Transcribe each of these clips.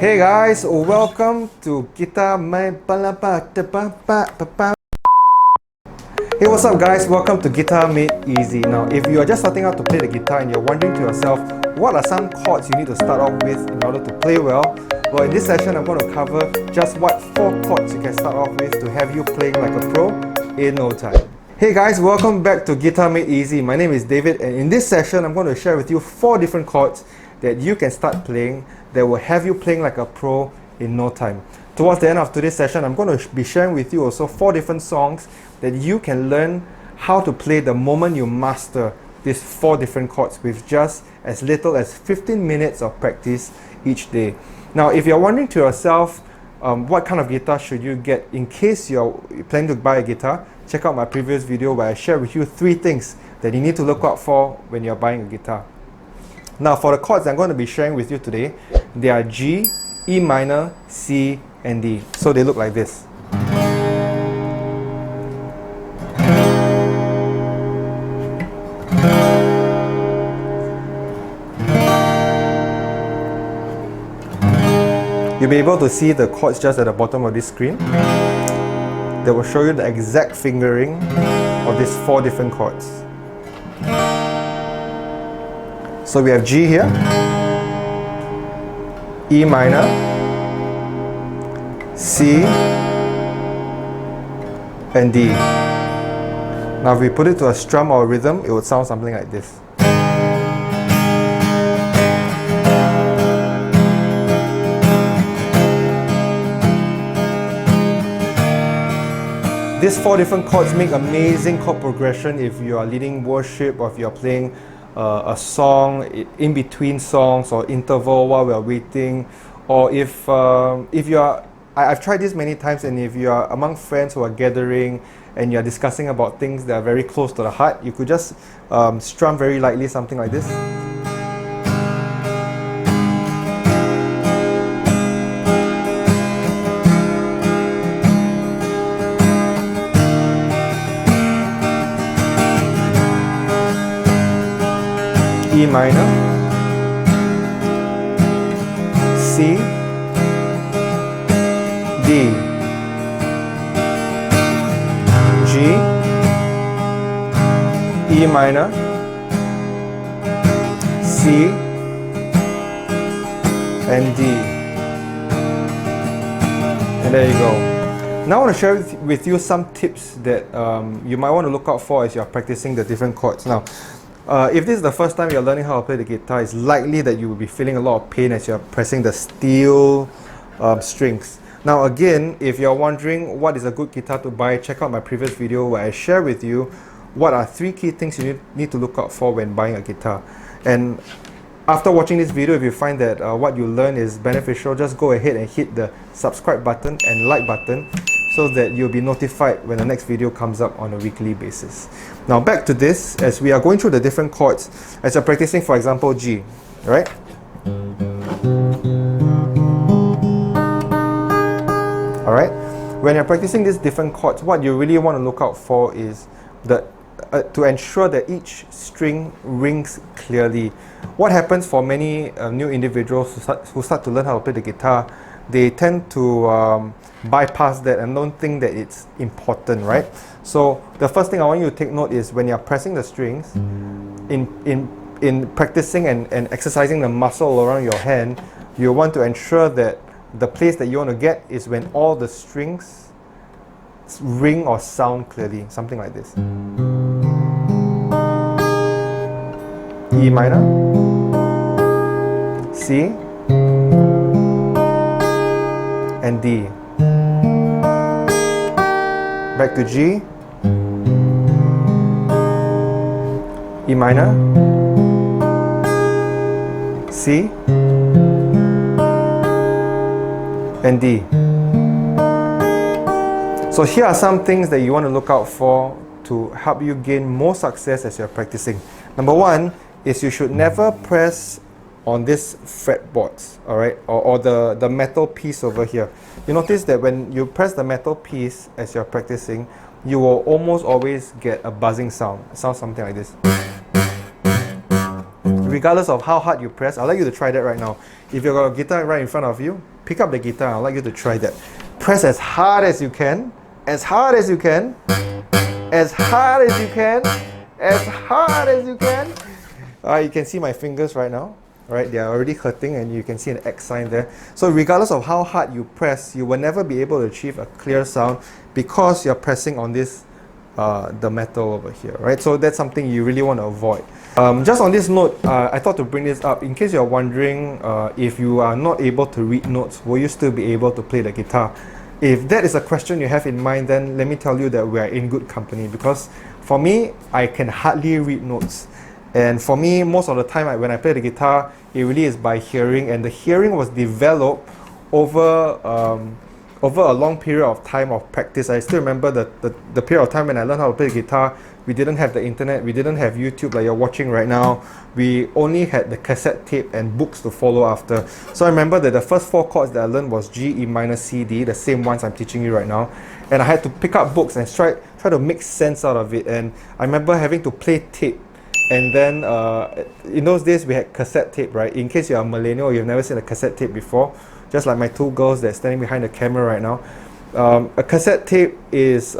Hey guys, welcome to Guitar My Palapa. Hey, what's up guys? Welcome to Guitar Made Easy. Now, if you are just starting out to play the guitar and you're wondering to yourself, what are some chords you need to start off with in order to play well? Well, in this session, I'm going to cover just what 4 chords you can start off with to have you playing like a pro in no time. Hey guys, welcome back to Guitar Made Easy. My name is David, and in this session, I'm going to share with you 4 different chords that you can start playing that will have you playing like a pro in no time. Towards the end of today's session, I'm going to be sharing with you also 4 different songs that you can learn how to play the moment you master these 4 different chords with just as little as 15 minutes of practice each day. Now, if you're wondering to yourself, what kind of guitar should you get in case you're planning to buy a guitar, check out my previous video where I share with you 3 things that you need to look out for when you're buying a guitar. Now, for the chords I'm going to be sharing with you today, they are G, E minor, C, and D. So they look like this. You'll be able to see the chords just at the bottom of this screen. That will show you the exact fingering of these 4 different chords. So we have G here, E minor, C, and D. Now if we put it to a strum or a rhythm, it would sound something like this. These 4 different chords make amazing chord progression if you are leading worship or if you are playing a song in between songs or interval while we are waiting, or if you are, I've tried this many times, and if you are among friends who are gathering and you are discussing about things that are very close to the heart, you could just strum very lightly something like this. E minor, C, D, G, E minor, C, and D. And there you go. Now I want to share with you some tips that you might want to look out for as you're practicing the different chords. Now, if this is the first time you're learning how to play the guitar, it's likely that you will be feeling a lot of pain as you're pressing the steel strings. Now again, if you're wondering what is a good guitar to buy, check out my previous video where I share with you what are 3 key things you need to look out for when buying a guitar. And after watching this video, if you find that what you learn is beneficial, just go ahead and hit the subscribe button and like button so that you'll be notified when the next video comes up on a weekly basis. Now back to this, as we are going through the different chords, as you're practicing, for example, G, right? Alright? When you're practicing these different chords, what you really want to look out for is to ensure that each string rings clearly. What happens for many new individuals who start to learn how to play the guitar, they tend to bypass that and don't think that it's important, right? So the first thing I want you to take note is when you're pressing the strings, in practicing and exercising the muscle around your hand, you want to ensure that the place that you want to get is when all the strings ring or sound clearly, something like this. E minor, C, and D. Back to G, E minor, C, and D. So here are some things that you want to look out for to help you gain more success as you're practicing. Number 1 is you should never press on this fretboards, alright, or the metal piece over here. You notice that when you press the metal piece as you're practicing, you will almost always get a buzzing sound. It sounds something like this. regardless of how hard you press. I'd like you to try that right now. If you've got a guitar right in front of you, pick up the guitar. I'd like you to try that. Press as hard as you can, as hard as you can, as hard as you can, as hard as you can. You can see my fingers right now. Right, they are already hurting, and you can see an X sign there. So regardless of how hard you press, you will never be able to achieve a clear sound because you're pressing on this the metal over here, right? So that's something you really want to avoid. Just on this note, I thought to bring this up in case you're wondering if you are not able to read notes, will you still be able to play the guitar? If that is a question you have in mind, then let me tell you that we are in good company, because for me, I can hardly read notes. And for me, most of the time when I play the guitar, it really is by hearing, and the hearing was developed over a long period of time of practice. I still remember the period of time when I learned how to play the guitar. We didn't have the internet, we didn't have YouTube like you're watching right now. We only had the cassette tape and books to follow after. So I remember that the first 4 chords that I learned was G, E minor, C, D, the same ones I'm teaching you right now. And I had to pick up books and try to make sense out of it. And I remember having to play tape. And then in those days we had cassette tape, right? In case you're a millennial, you've never seen a cassette tape before, just like my 2 girls that are standing behind the camera right now. A cassette tape is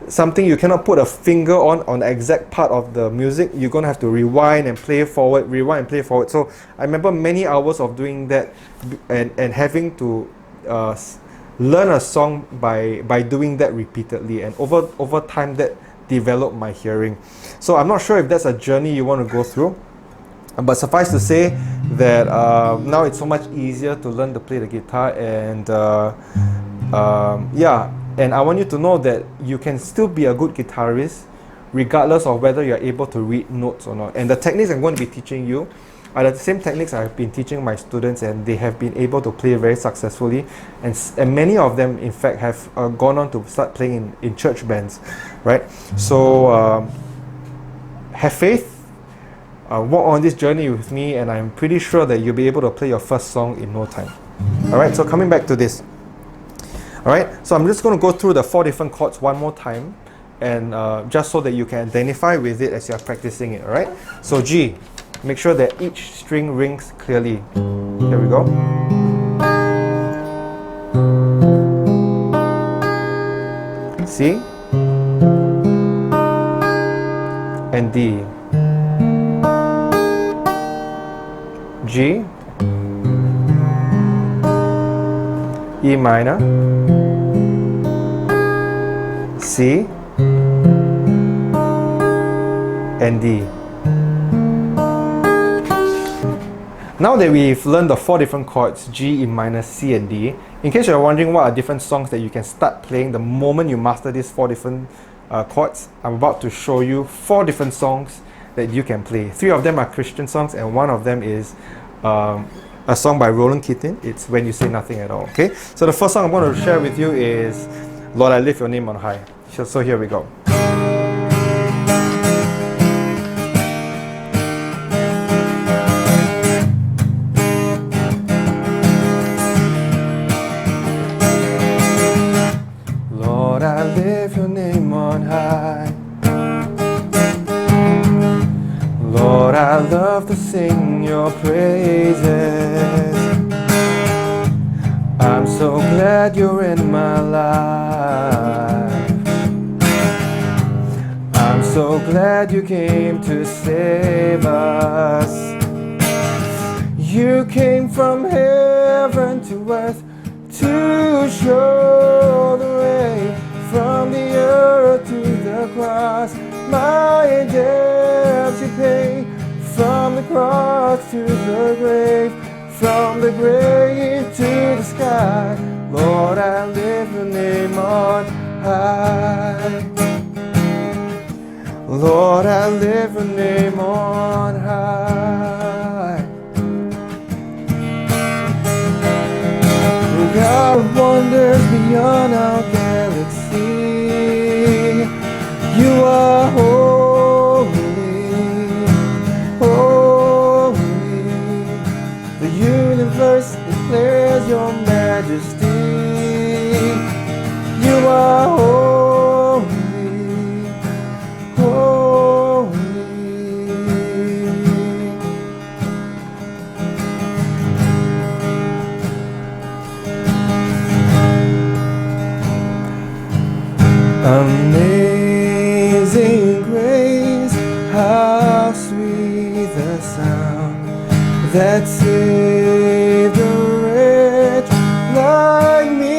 something you cannot put a finger on the exact part of the music. You're going to have to rewind and play forward, rewind and play forward. So I remember many hours of doing that and having to learn a song by doing that repeatedly. And over time that developed my hearing. So I'm not sure if that's a journey you want to go through, but suffice to say that now it's so much easier to learn to play the guitar, and yeah, and I want you to know that you can still be a good guitarist regardless of whether you're able to read notes or not. And the techniques I'm going to be teaching you are the same techniques I've been teaching my students, and they have been able to play very successfully, and many of them in fact have gone on to start playing in church bands, right? So have faith, walk on this journey with me, and I'm pretty sure that you'll be able to play your first song in no time. Alright, so coming back to this. Alright, so I'm just going to go through the 4 different chords one more time, and just so that you can identify with it as you're practicing it. Alright, so G. Make sure that each string rings clearly. Here we go. C and D. G, E minor, C and D. Now that we've learned the 4 different chords, G, E minor, C and D, in case you're wondering what are different songs that you can start playing the moment you master these 4 different chords, I'm about to show you 4 different songs that you can play. 3 of them are Christian songs, and 1 of them is a song by Roland Keating. It's When You Say Nothing at All. Okay, so the first song I'm going to share with you is Lord, I Lift Your Name on High. So here we go. Lord, I lift your name on high. Lord, I love to sing your praises. I'm so glad you're in my life. I'm so glad you came to save us. You came from heaven to earth to show the way, from the earth to the cross. My debts you pay, from the cross to the grave, from the grave to the sky. Lord, I lift your name on high. Lord, I lift your name on high. God of wonders beyond our galaxy, you are holy, holy. The universe declares your majesty. You are holy, holy. Amazing grace, how sweet the sound that saved a wretch like me.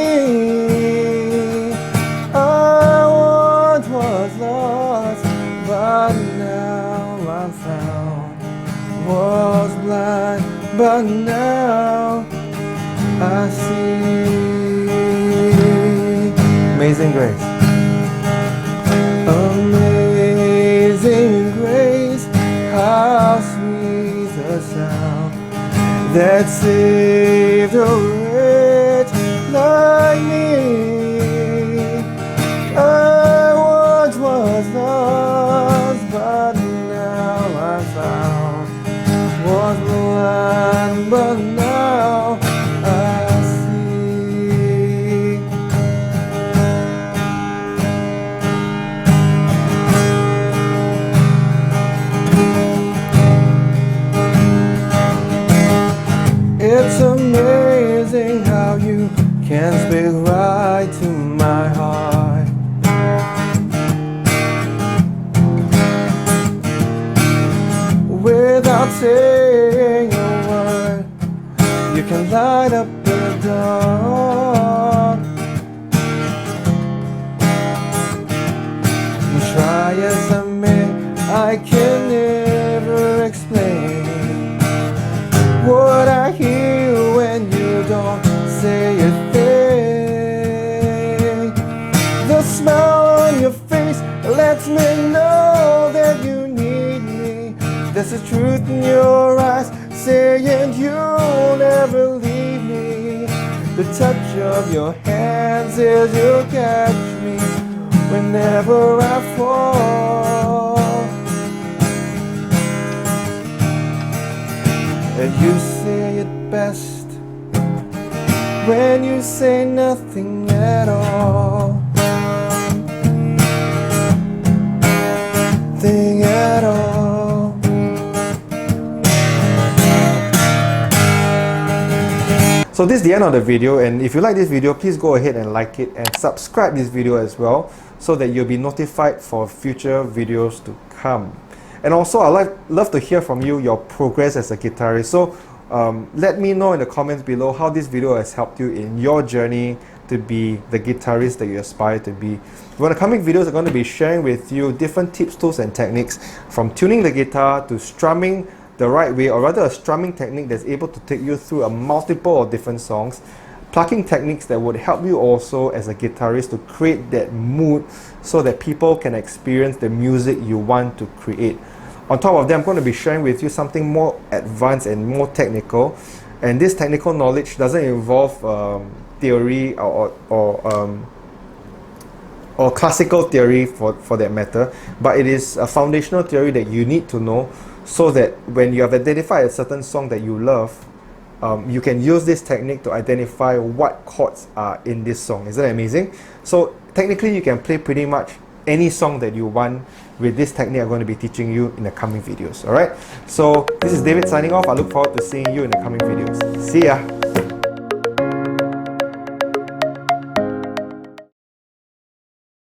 I once was lost, but now I'm found. Was blind, but now I see. Amazing grace. Amazing grace, how sweet the sound that saved a wretch like me. I once was lost, but now I'm found. Was blind, but now I see. It's amazing how you can speak right to my heart. Without saying a word, you can light up the dark. And try as I may, I can never explain what I hear when you don't say a thing. The smile on your face lets me know that you need me. There's a truth in your eyes saying you'll never leave me. The touch of your hands says you'll catch me whenever I fall. And you say it best when you say nothing at all. Thing at all. So this is the end of the video, and if you like this video, please go ahead and like it and subscribe this video as well, so that you'll be notified for future videos to come. And also, I'd love to hear from you, your progress as a guitarist. So let me know in the comments below how this video has helped you in your journey to be the guitarist that you aspire to be. In the coming videos, I'm going to be sharing with you different tips, tools and techniques, from tuning the guitar to strumming the right way, or rather a strumming technique that's able to take you through a multiple of different songs, plucking techniques that would help you also as a guitarist to create that mood so that people can experience the music you want to create. On top of that, I'm going to be sharing with you something more advanced and more technical, and this technical knowledge doesn't involve theory or classical theory for that matter, but it is a foundational theory that you need to know, so that when you have identified a certain song that you love, you can use this technique to identify what chords are in this song. Isn't that amazing? So technically you can play pretty much any song that you want with this technique I'm going to be teaching you in the coming videos. Alright, so this is David signing off. I look forward to seeing you in the coming videos. See ya!